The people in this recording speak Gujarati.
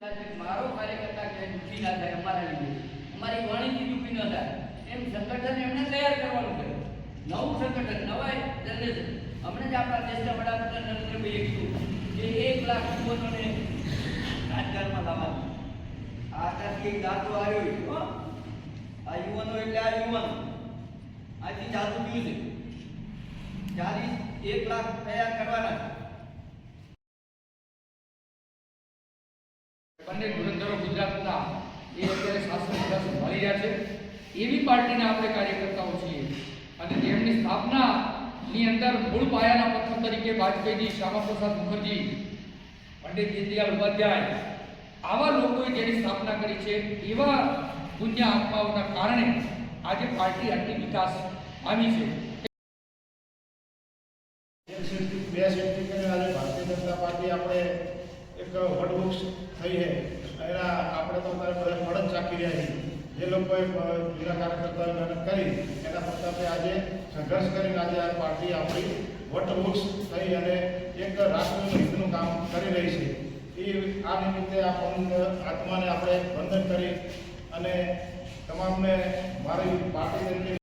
મારો કાર્યકર્તા કે દુઃખી ના થાય અમારા લીધે, અમારી વાણીથી દુઃખી ન થાય એમ સંગઠન એમને તૈયાર કરવાનું છે. નવું સંગઠન, નવા જનરેશન. હમણાં જ આપણા દેશના વડાપ્રધાન નરેન્દ્રભાઈએ કીધું કે 1 લાખ યુવાનોને રાજકારણમાં લાવવાનું. આ એક દાખલો આવ્યો. આ યુવાનો એટલે આ યુવાનો આજથી ચાલુ થયું છે. 1 લાખ તૈયાર કરવાના છે. બંને ધુરંધરો ગુજરાતના એ અત્યારે શાસન સત્તા સંભાળી રહ્યા છે. એવી પાર્ટીના આપણે કાર્યકર્તાઓ છીએ અને તેમની સ્થાપનાની અંદર મૂળ પાયાના પથ્થર તરીકે વાજપેયીજી, શ્યામાપ્રસાદ મુખર્જી, પંડિત દીનદયાળ ઉપાધ્યાય આવા લોકોએ જેની સ્થાપના કરી છે, એવા પુણ્ય આત્માઓના કારણે આજે પાર્ટી આટલી વિકાસ પામી છે. ભારતીય જનતા પાર્ટી આપણે એક વટવૃક્ષ થઈ છે. એના આપણે તો બધા ફળ જ ચાખી રહ્યા છીએ. જે લોકોએ જૂના કાર્યકર્તાઓ મહેનત કરી એના પ્રતાપે આજે સંઘર્ષ કરીને આજે આ પાર્ટી આપણી વટવૃક્ષ થઈ અને એક રાષ્ટ્રના હિતનું કામ કરી રહી છે. એ આ નિમિત્તે આ આત્માને આપણે વંદન કરી અને તમામને મારી પાર્ટી તરીકે